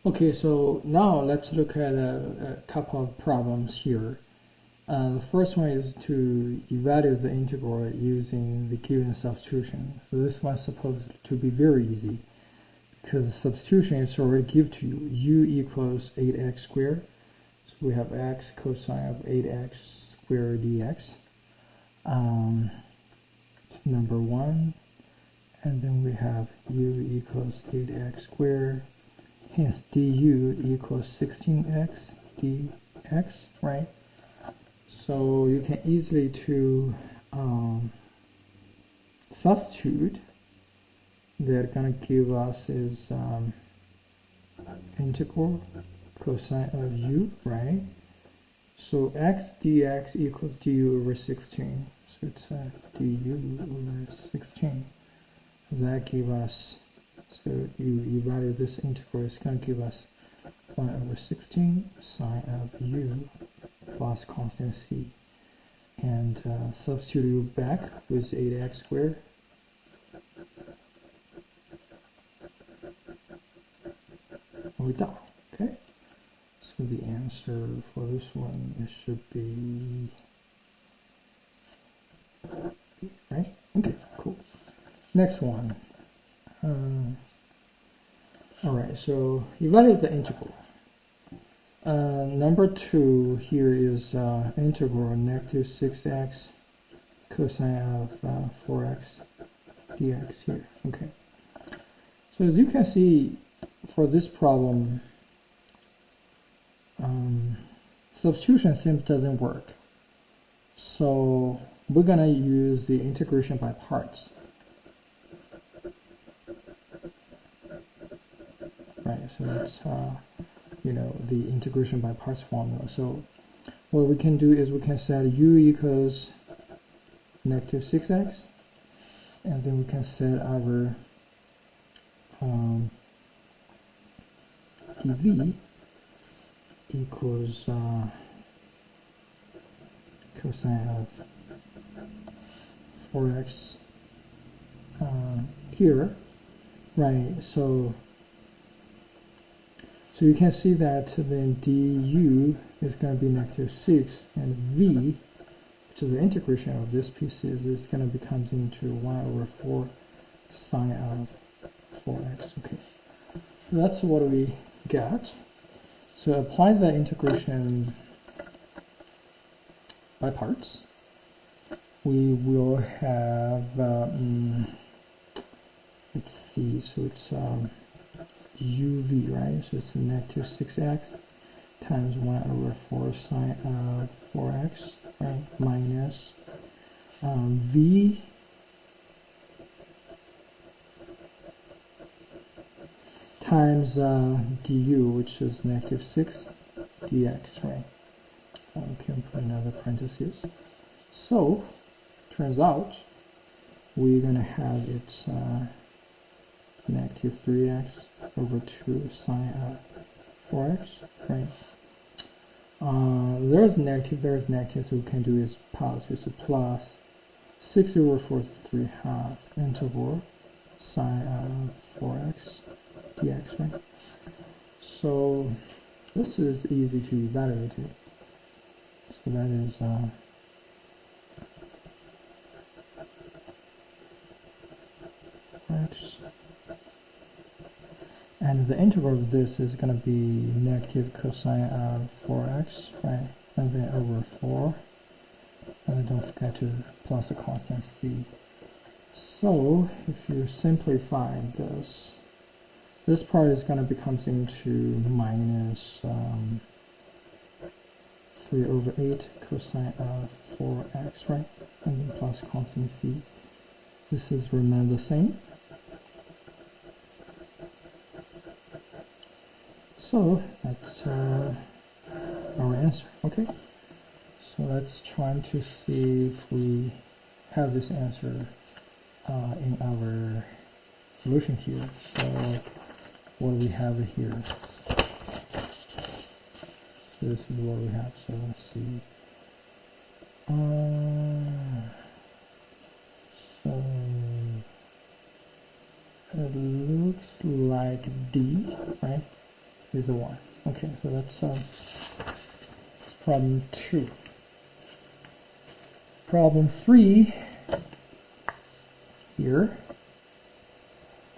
Okay, so now let's look at a couple of problems here. The first one is to evaluate the integral using the given substitution. So this one's supposed to be very easy because the substitution is already given to you. U equals 8x squared. So we have x cosine of 8x squared dx. Number one. And then we have u equals 8x squared. Hence du equals 16x dx, right? So you can easily to substitute. They're gonna give us is integral cosine of u, right? So x dx equals du over 16. So it's du over 16. That gives us, so you evaluate this integral, it's going to give us 1 over 16 sine of u plus constant c. And substitute u back with 8x squared. We're done, okay? So the answer for this one, it should be, right? Okay, cool. Next one. Alright, so evaluate the integral. Number 2 here is integral negative 6x cosine of 4x dx here. Okay. So as you can see, for this problem, substitution seems doesn't work. So we're gonna use the integration by parts. Right, so that's the integration by parts formula. So what we can do is we can set u equals negative 6x, and then we can set our dv equals cosine of 4x here, right? So you can see that then du is going to be negative 6, and v, which is the integration of this piece, is going to become into 1 over 4 sine of 4x. Okay, so that's what we get. So apply the integration by parts. We will have, let's see, so it's uv, right? So it's negative 6x times 1 over 4 sine of 4x, right? Minus v times du, which is negative 6 dx, right? We can put another parenthesis. So, turns out we're going to have it's negative 3x over 2 sine of 4x, right? There's negative, so we can do is positive, so plus 6 over 4 is 3/2 integral sine of 4x dx, right? So this is easy to evaluate it. So that is x, and the integral of this is going to be negative cosine of 4x, right? And then over 4, and then don't forget to plus the constant c. So if you simplify this, this part is going to become into minus 3 over 8 cosine of 4x, right? And then plus constant c. This is remain the same. So that's our answer. Okay. So let's try to see if we have this answer in our solution here. So what do we have here? So this is what we have. So let's see. So it looks like D, right? is a 1. Okay, so that's problem 2. Problem 3 here.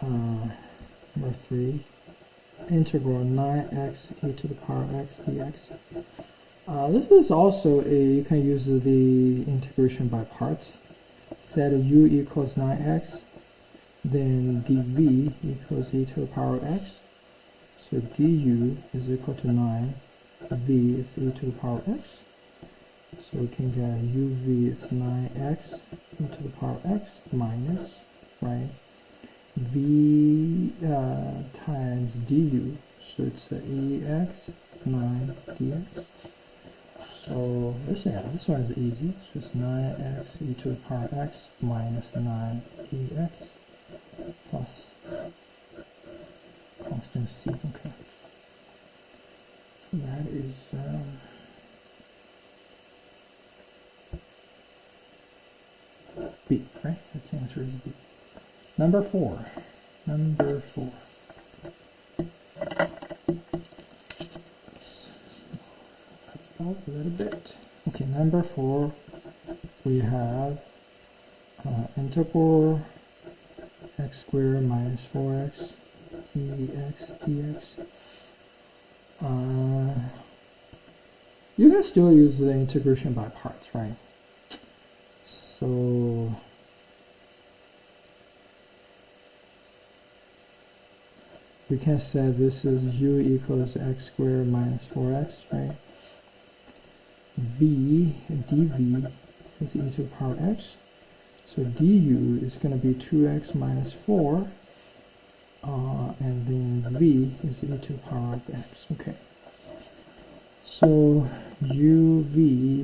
Number 3. Integral 9x e to the power x dx. This is also you can use the integration by parts. Set u equals 9x, then dv equals e to the power x. So du is equal to 9, v is e to the power x. So we can get uv is 9x e to the power x minus, right, v times du. So it's ex 9 dx. So this one is easy. So it's 9x e to the power x minus 9 dx plus constant c. Okay. So that is B, right? That's the answer is B. Number 4. Number 4. Up a little bit. Okay, number 4. We have integral x squared minus 4x dx dx. You can still use the integration by parts, right? So we can say this is u equals x squared minus 4x, right? V dv is e to the power x. So du is going to be 2x minus 4, and then v is e to the power of x. Okay. So uv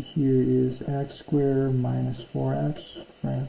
here is x squared minus 4x, right,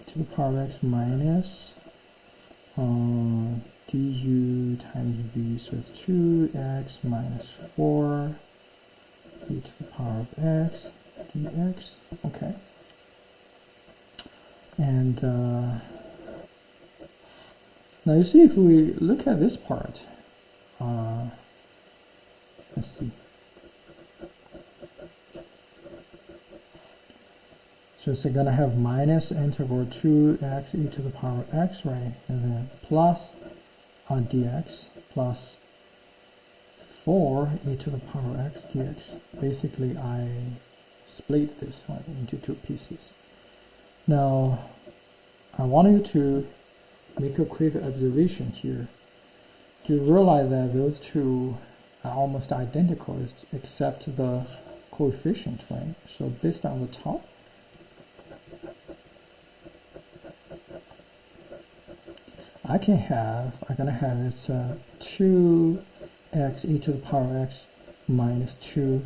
to the power of x minus du times v, so it's 2x minus 4 e to the power of x dx. Okay. And now you see, if we look at this part, let's see. So it's going to have minus integral 2x e to the power of x, right? And then plus dx plus 4 e to the power of x dx. Basically, I split this one into 2 pieces. Now, I want you to make a quick observation here. You realize that those two are almost identical except the coefficient, right? So based on the top, I'm gonna have it's 2x e to the power of x minus 2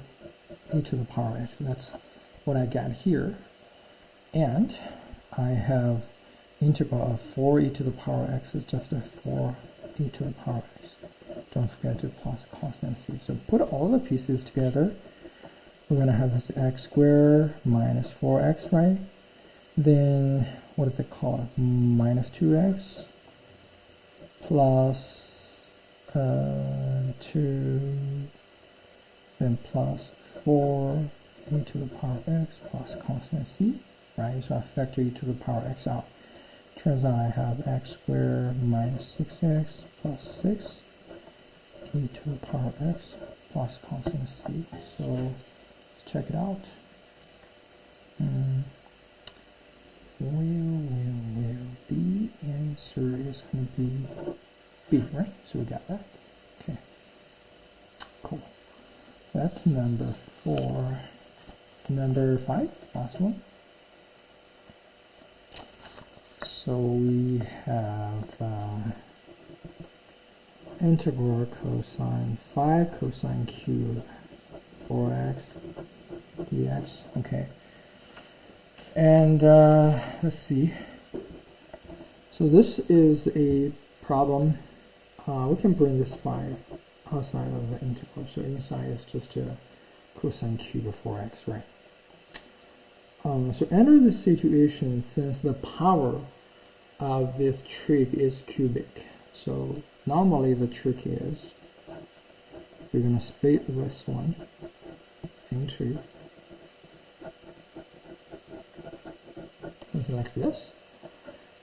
e to the power of x. That's what I got here. And I have integral of 4 e to the power of x is just a 4 e to the power of x. Don't forget to plus constant c. So put all the pieces together. We're going to have this x squared minus 4x, right? Then what is it called? Minus 2x plus 2, then plus 4 e to the power of x plus constant c, right? So I factor e to the power of x out. Turns out I have x squared minus 6x plus 6 e to the power of x plus constant c. So let's check it out. The answer is going to be B, right? So we got that. Okay, cool. That's number 4. Number 5, last one. So we have integral cosine 5 cosine cube 4x dx. Okay. And let's see. So this is a problem. We can bring this 5 outside of the integral. So inside is just a cosine cube of 4x, right? So under this situation, since the power of this trig is cubic, so normally the trick is we're going to split this one into something like this.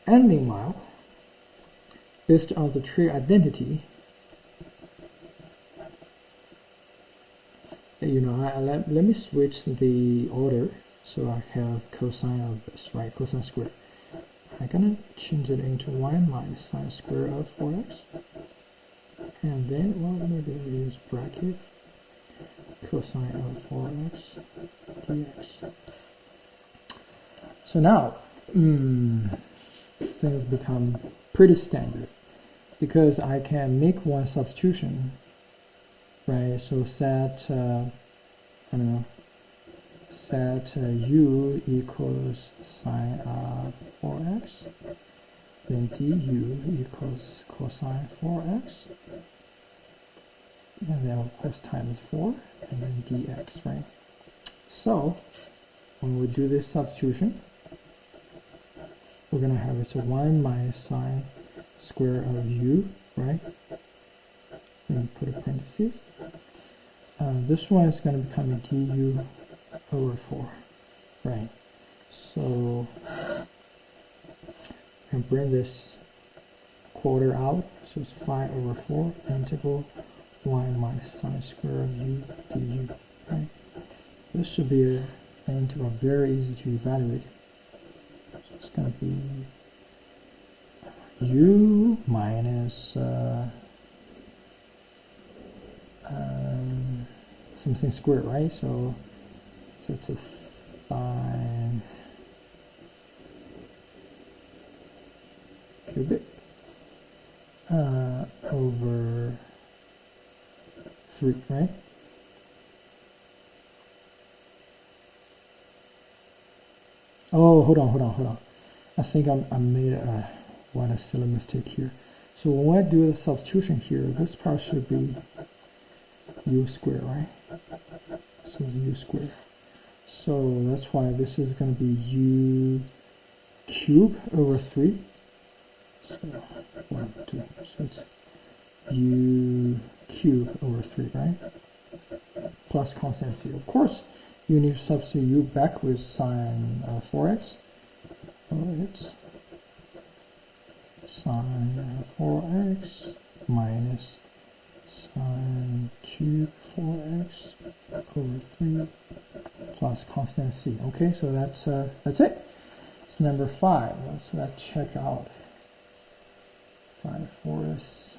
And meanwhile, based on the tree identity, let me switch the order so I have cosine of this, right? Cosine squared. I'm gonna change it into 1 minus sine square of 4x. And then, well, maybe I'll use bracket cosine of 4x dx. So now, things become pretty standard because I can make one substitution, right? So set, set u equals sine of 4x, then du equals cosine 4x, and then of course times 4, and then dx, right? So when we do this substitution, we're going to have it 1 minus sine square of u, right? And put a parentheses. This one is going to become du over 4, right? So I can bring this quarter out, so it's 5 over 4 integral 1 minus sine square of u du, right? This should be an integral very easy to evaluate. So it's going to be u minus something squared, right? So it's a sine cubic over 3, right? Oh, hold on. I think I made one silly mistake here. So when I do the substitution here, this part should be u squared, right? So u squared. So that's why this is going to be u cubed over 3. So 1, 2. So it's u cubed over 3, right? Plus constant c. Of course, you need to substitute u back with sine 4x. So it's sine 4x minus sine cube 4x over 3 plus constant c. Okay, so that's it. It's number 5. So let's check out 5 fourths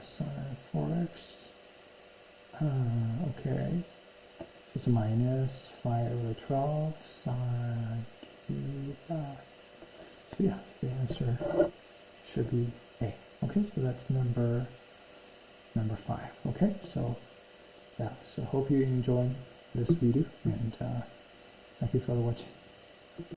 sine 4x. Okay, it's minus 5 over 12 sine cube. So yeah, the answer should be A. Okay, so that's number 5. Okay, so yeah, so hope you enjoy this video, and thank you for watching.